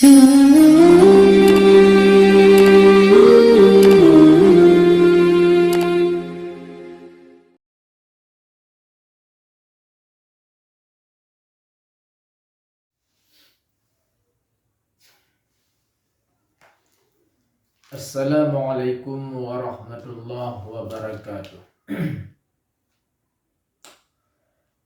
Assalamualaikum warahmatullahi wabarakatuh.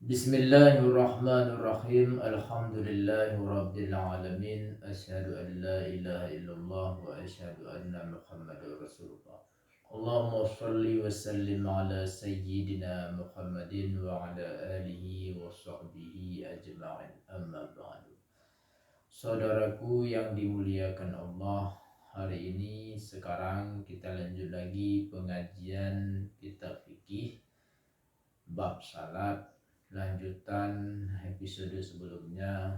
Bismillahirrahmanirrahim. Alhamdulillahi rabbil alamin. Asyhadu an la ilaha illallah wa asyhadu anna Muhammadar Rasulullah. Allahumma shalli wa sallim ala sayyidina Muhammadin wa ala alihi wa sahbihi ajma'in. Amma ba'du. Saudaraku yang dimuliakan Allah, hari ini sekarang kita lanjut lagi pengajian kitab fikih bab salat, lanjutan episode sebelumnya,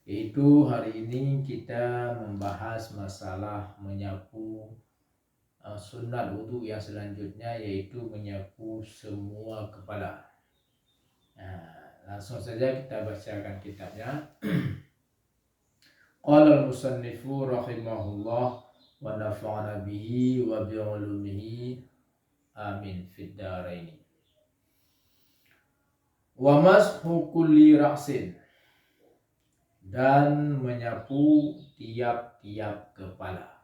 yaitu hari ini kita membahas masalah menyapu sunat wudhu yang selanjutnya, yaitu menyapu semua kepala. Langsung saja kita bacakan kitabnya. Qala al-musannifu rahimahullah wa nafa'ana bihi wa bi'ulumihi amin fid dharain. Wa mashu kulli ra'sin, dan menyapu tiap-tiap kepala.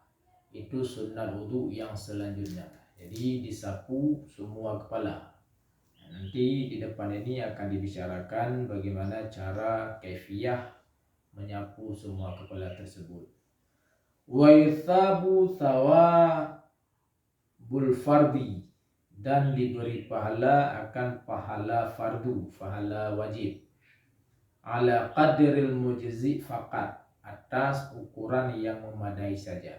Itu sunat wudu yang selanjutnya. Jadi disapu semua kepala. Nanti di depan ini akan dibicarakan bagaimana cara kaifiyah menyapu semua kepala tersebut. Wa yuthabu thawabul fardi, dan diberi pahala akan pahala fardu, pahala wajib. Ala qadril mujzi faqat, atas ukuran yang memadai saja.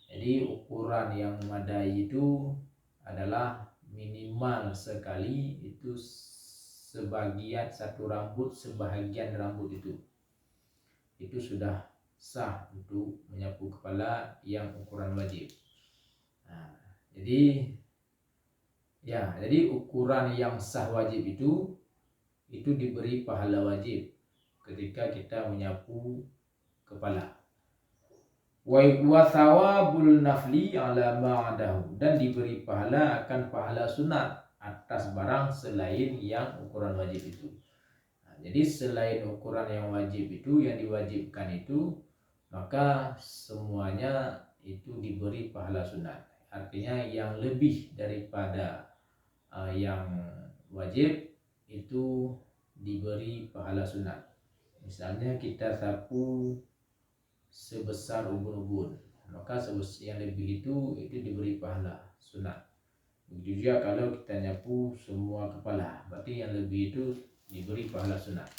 Jadi ukuran yang memadai itu adalah minimal sekali itu sebagian satu rambut, sebahagian rambut itu sudah sah untuk menyapu kepala yang ukuran wajib. Jadi ukuran yang sah wajib itu diberi pahala wajib ketika kita menyapu kepala. Wa thawabul nafli ala ma'adahu, dan diberi pahala akan pahala sunat atas barang selain yang ukuran wajib itu. Jadi selain ukuran yang wajib itu, yang diwajibkan itu, maka semuanya itu diberi pahala sunat. Artinya yang lebih daripada yang wajib itu diberi pahala sunat. Misalnya kita sapu sebesar ubun-ubun, maka yang lebih itu diberi pahala sunat. Begitu juga kalau kita nyapu semua kepala, berarti yang lebih itu diberi pahala sunat.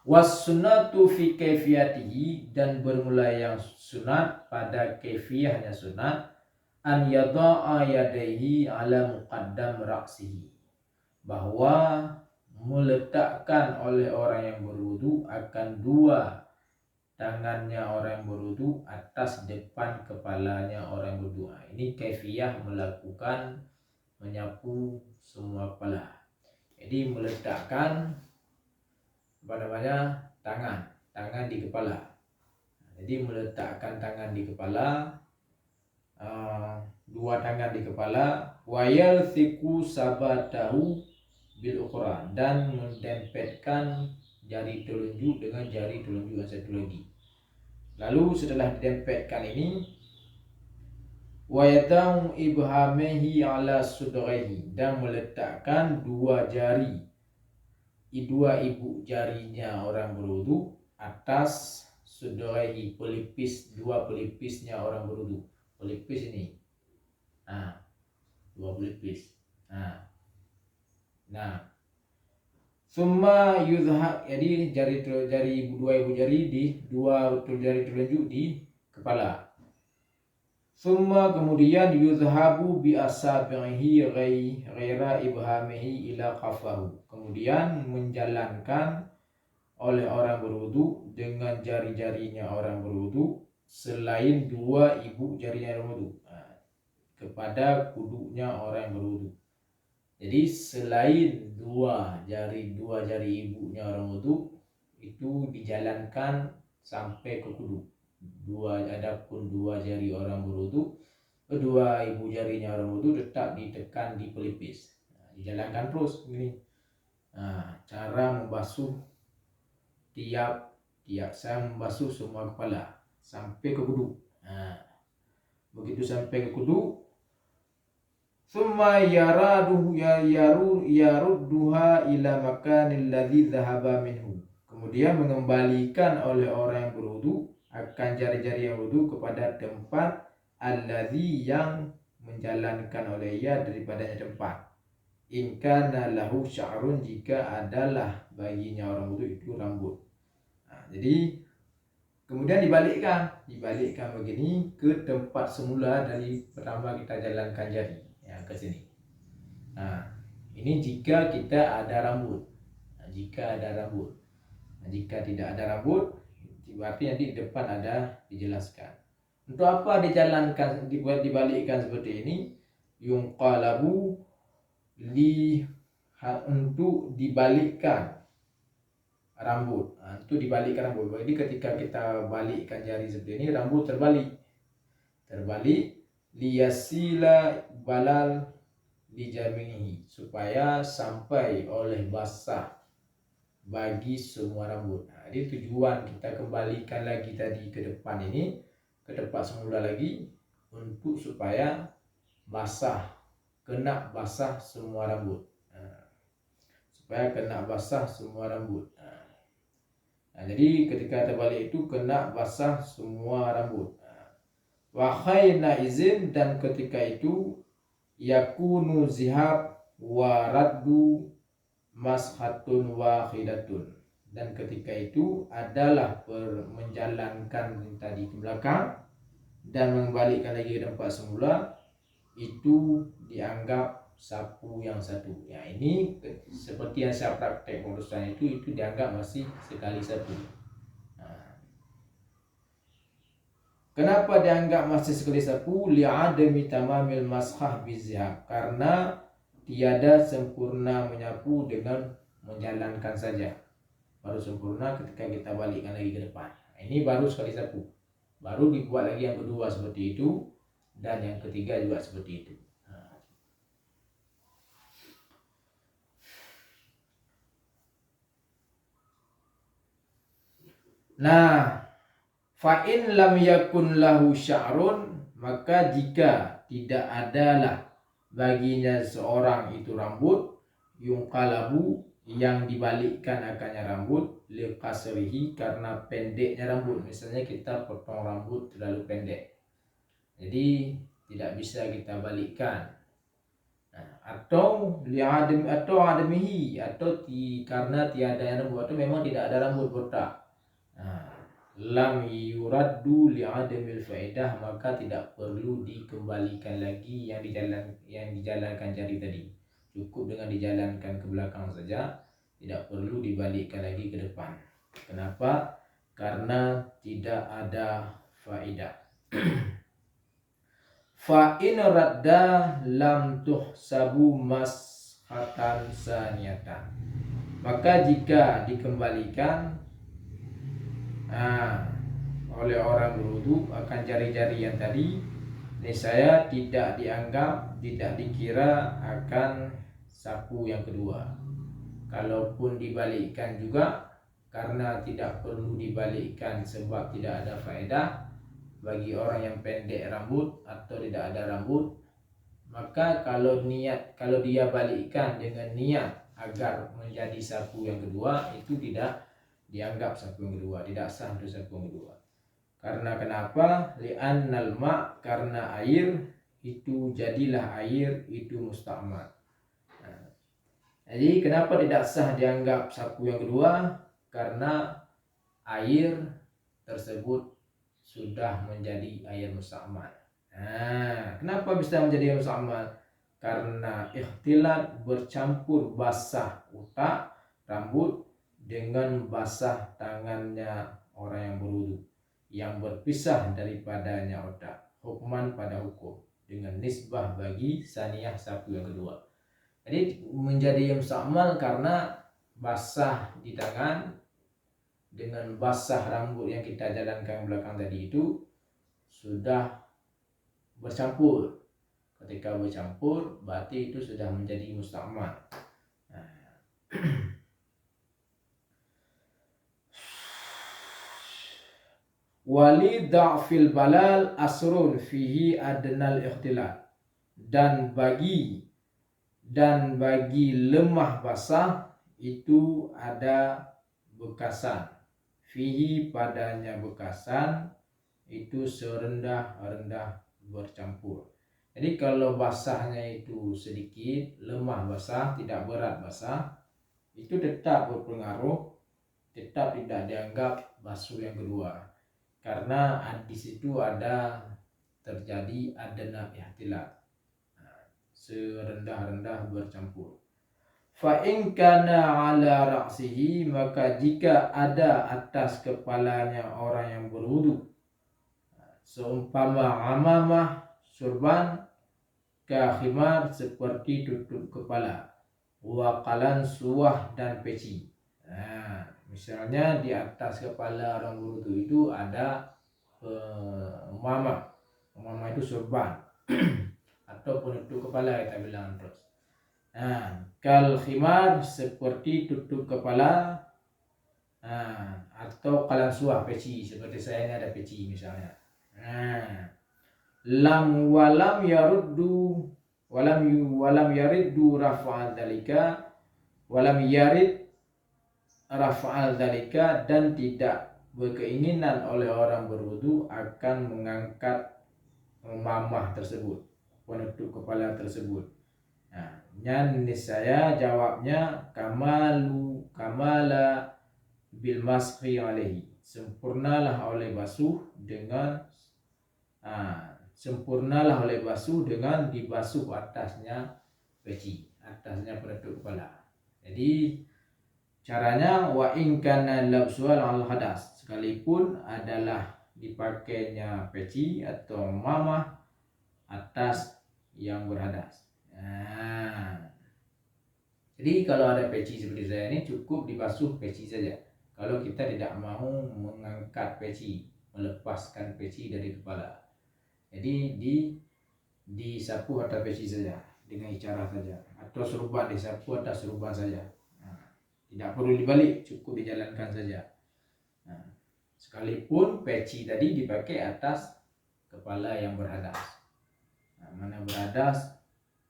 Was sunnatu fi kaifiyatihi, dan bermula yang sunat pada kaifiyahnya sunat, an yada'a yadaihi ala muqaddam ra'sihi, bahwa meletakkan oleh orang yang berwudu akan dua tangannya orang yang berwudu atas depan kepalanya orang yang berwudu. Ini kaifiyah melakukan menyapu semua kepala. Jadi meletakkan tangan di kepala. Jadi meletakkan tangan di kepala, dua tangan di kepala, wayal thiku sabatahu bil ukhra, dan mendempetkan jari telunjuk dengan jari telunjuk yang satu lagi. Lalu setelah didempetkan ini, wayadau ibhamehi ala sudrahi, dan meletakkan dua ibu jarinya orang berwudu atas sudrahi, dua pelipisnya orang berwudu. Pelipis ini, dua pelipis. Summa yuzhak, jadi dua ibu jari di dua jari telunjuk di kepala. Summa, kemudian yuzhabu bi asabihi ghaira ibhamihi ila qafahu, kemudian menjalankan oleh orang berwudu dengan jari-jarinya orang berwudu selain dua ibu jarinya orang berwudu kepada kudunya orang yang berwudu. Jadi selain dua jari ibunya orang wudu itu dijalankan sampai ke kudu. Adapun dua jari orang berwudu, kedua ibu jarinya orang wudu tetap ditekan di pelipis. Dijalankan terus begini. Cara membasuh tiap saya membasuh semua kepala sampai ke kudu. Begitu sampai ke kudu, summa yarudduha ila makanil ladzi dhahaba minhu. Kemudian mengembalikan oleh orang yang berwudu akan jari-jari yang wudu kepada tempat alladzi yang menjalankan oleh ia daripadanya tempat. In kana lahu sya'run, jika adalah baginya orang wudu itu rambut. Jadi kemudian dibalikkan begini ke tempat semula dari pertama kita jalankan jari ke sini. Ini jika kita ada rambut. Jika tidak ada rambut, berarti nanti di depan ada dijelaskan. Untuk apa dibalikkan seperti ini? Yunqalabu untuk dibalikkan rambut. Untuk dibalikkan rambut. Jadi ketika kita balikkan jari seperti ini, rambut terbalik. Liyasila balal lijaminihi, supaya sampai oleh basah bagi semua rambut. Jadi tujuan kita kembalikan lagi tadi ke depan ini, ke tempat semula lagi, untuk supaya kena basah semua rambut. Jadi ketika terbalik itu kena basah semua rambut. Wa khayna izin, dan ketika itu yakunu zihab wa raddu mashatun wahidatun, dan ketika itu adalah menjalankan tadi ke belakang dan mengembalikan lagi ke tempat semula, itu dianggap sapu yang satu. Ini seperti yang saya praktek urusan itu dianggap masih sekali sapu. Kenapa dianggap masih sekali sapu? Li'adami tamamil mashah bizihab, karena tiada sempurna menyapu dengan menjalankan saja. Baru sempurna ketika kita balikkan lagi ke depan. Ini baru sekali sapu. Baru dibuat lagi yang kedua seperti itu, dan yang ketiga juga seperti itu. Fa'in lam yakun lahu sya'run, maka jika tidak adalah baginya seorang itu rambut, yungqalabu, yang dibalikkan akannya rambut, liqasrihi, karena pendeknya rambut. Misalnya kita potong rambut terlalu pendek, jadi tidak bisa kita balikkan. Atau adamihi, karena tiada rambut, atau memang tidak ada rambut botak. Lam yuraddu li'adamil faedah, maka tidak perlu dikembalikan lagi yang dijalankan jari tadi. Cukup dengan dijalankan ke belakang saja, tidak perlu dibalikkan lagi ke depan. Kenapa? Karena tidak ada faedah. Fa in radda lam tuhsabu mashatan saniyatan, maka jika dikembalikan oleh orang berwudu akan jari-jari yang tadi, niscaya tidak dikira akan sapu yang kedua. Kalaupun dibalikkan juga, karena tidak perlu dibalikkan sebab tidak ada faedah bagi orang yang pendek rambut atau tidak ada rambut, maka kalau dia balikkan dengan niat agar menjadi sapu yang kedua, itu tidak dianggap sapu yang kedua, tidak sah untuk sapu yang kedua. Karena kenapa? Li'annal ma', karena air itu jadilah air itu musta'mal. Jadi kenapa tidak sah dianggap sapu yang kedua? Karena air tersebut sudah menjadi air musta'mal. Kenapa bisa menjadi air musta'mal? Karena ikhtilat, bercampur basah otak, rambut dengan basah tangannya orang yang berwudu, yang berpisah daripadanya otak, hukman pada hukum, dengan nisbah bagi saniyah sapu yang kedua. Jadi menjadi yang musta'mal karena basah di tangan dengan basah rambut yang kita jalankan belakang tadi itu sudah bercampur. Ketika bercampur berarti itu sudah menjadi musta'mal. Wali da'fil balal asrun fihi adnal ikhtilal, dan bagi lemah basah itu ada bekasan, fihi padanya bekasan itu serendah-rendah bercampur. Jadi kalau basahnya itu sedikit, lemah basah, tidak berat basah, itu tetap berpengaruh, tetap tidak dianggap basuh yang kedua. Karena di situ ada terjadi adna ihtilal, serendah-rendah bercampur. Fa in kana ala ra'sihi, maka jika ada atas kepalanya orang yang berwudu, seumpama amamah, surban, khimar seperti tutup kepala, wa qalan suwah dan peci. Misalnya di atas kepala orang berwudu itu ada umamah itu surban atau penutup kepala kita bilang terus. Kal khimar seperti tutup kepala, atau qalan suwah peci, seperti saya ini ada peci misalnya. Walam yariddu rafa'al dalika, walam yarid rafa'al dalika, dan tidak berkeinginan oleh orang berwudu akan mengangkat mamah tersebut, penutup kepala tersebut. Saya jawabnya kamala bil maskhi alaihi, sempurnalah oleh basuh dengan dibasuh atasnya peci, atasnya penutup kepala. Jadi caranya wa in kana labsual al hadas, sekalipun adalah dipakainya peci atau mamah atas yang berhadas. Jadi kalau ada peci seperti saya ini cukup dibasuh peci saja. Kalau kita tidak mau mengangkat peci, melepaskan peci dari kepala, jadi disapu atas peci saja dengan cara saja, atau serban disapu atas serban saja. Tidak perlu dibalik, cukup dijalankan saja. Sekalipun peci tadi dipakai atas kepala yang berhadas. Mana berhadas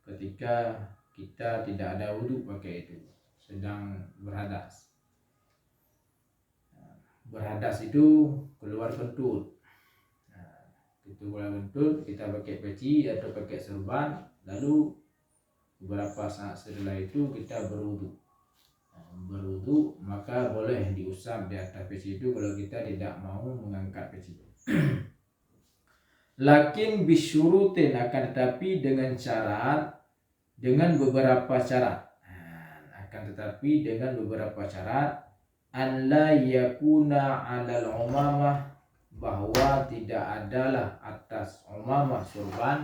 ketika kita tidak ada wudu pakai itu, sedang berhadas. Berhadas itu keluar kentut. Itu keluar kentut, kita pakai peci atau pakai serban, lalu beberapa saat setelah itu kita berwudu, maka boleh diusap di atas peci itu kalau kita tidak mau mengangkat peci. Lakin bisyurutin, akan tetapi dengan beberapa syarat. An la yakuna 'alal umamah, bahwa tidak adalah atas umamah surban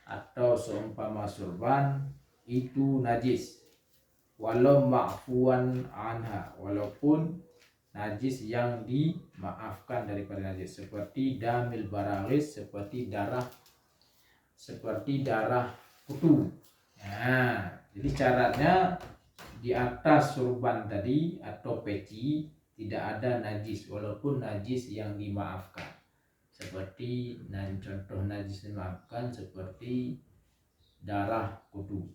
atau seumpama surban itu najis, walau ma'fuan anha, walaupun najis yang dimaafkan daripada najis, seperti damil baraghis, seperti darah kutu. Jadi syaratnya di atas surban tadi atau peci tidak ada najis, walaupun najis yang dimaafkan. Seperti contoh najis dimaafkan seperti darah kutu.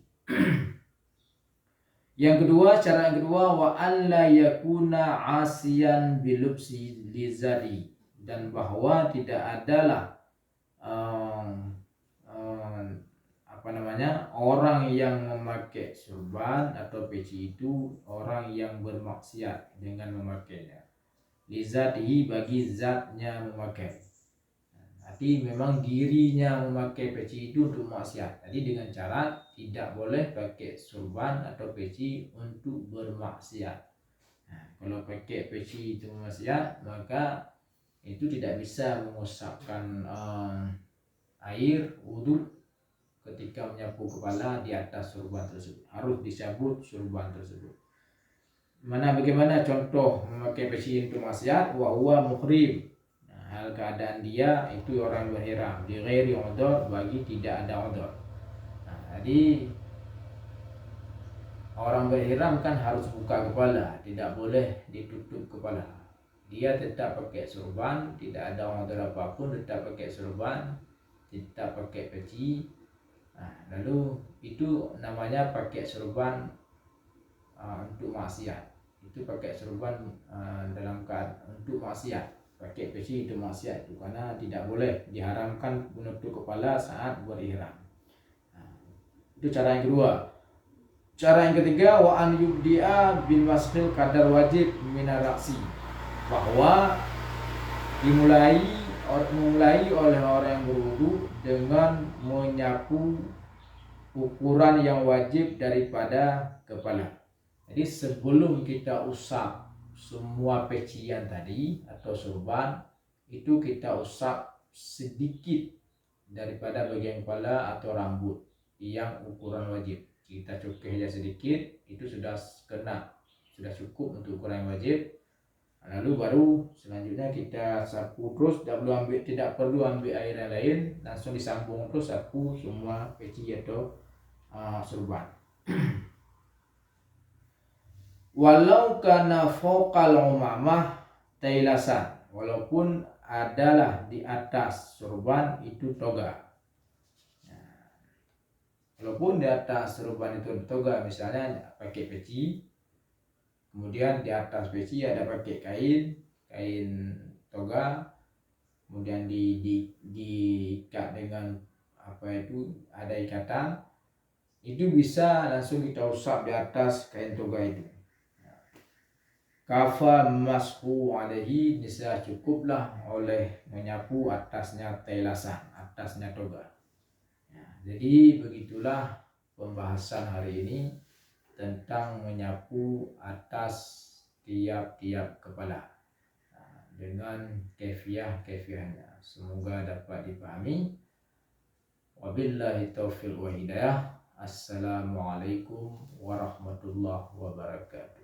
Syarat yang kedua wa alla yakuna asiyan bilubsi lizadi, dan bahwa tidak adalah orang yang memakai surban atau peci itu orang yang bermaksiat dengan memakainya. Lizadi, bagi zatnya memakai. Jadi memang dirinya memakai peci itu untuk maksiat. Jadi dengan syarat tidak boleh pakai surban atau peci untuk bermaksiat. Kalau pakai peci itu maksiat, maka itu tidak bisa mengusapkan air wudu ketika menyapu kepala di atas surban tersebut. Harus dicabut surban tersebut. bagaimana contoh memakai peci untuk maksiat? Wa huwa muhrim. Hal keadaan dia itu orang berihram, di ghairi udhur, bagi tidak ada udhur. Jadi orang berihram kan harus buka kepala, tidak boleh ditutup kepala. Dia tetap pakai sorban, tidak ada udhur apapun, tetap pakai sorban, tetap pakai peci. Lalu itu namanya pakai sorban untuk maksiat. Itu pakai sorban dalam keadaan untuk maksiat. Pakai peci itu maksiat itu, karena tidak boleh, diharamkan menutup kepala saat berihram. Itu cara yang kedua. Cara yang ketiga, wa an yubdi'a bil maskhil kadar wajib minar raksi, bahwa dimulai oleh orang yang berwudu dengan menyapu ukuran yang wajib daripada kepala. Jadi sebelum kita usap semua pecian tadi atau sorban, itu kita usap sedikit daripada bagian kepala atau rambut yang ukuran wajib. Kita cukai saja sedikit, itu sudah kena, sudah cukup untuk ukuran wajib. Lalu baru selanjutnya kita sapu terus, tidak perlu ambil air yang lain, langsung disambung terus sapu semua peci atau sorban. Walau kana fawqal umamah tailasan, walaupun adalah di atas sorban itu toga. Walaupun di atas sorban itu toga, misalnya pakai peci, kemudian di atas peci ada pakai kain toga, kemudian diikat dengan ada ikatan, itu bisa langsung kita usap di atas kain toga itu. Kafa mashu alaihi, bisa cukuplah oleh menyapu atasnya tailasan, atasnya toga. Jadi begitulah pembahasan hari ini tentang menyapu atas tiap-tiap kepala dengan kefiahnya. Semoga dapat dipahami. Wabillahi taufiq wa hidayah. Assalamualaikum warahmatullahi wabarakatuh.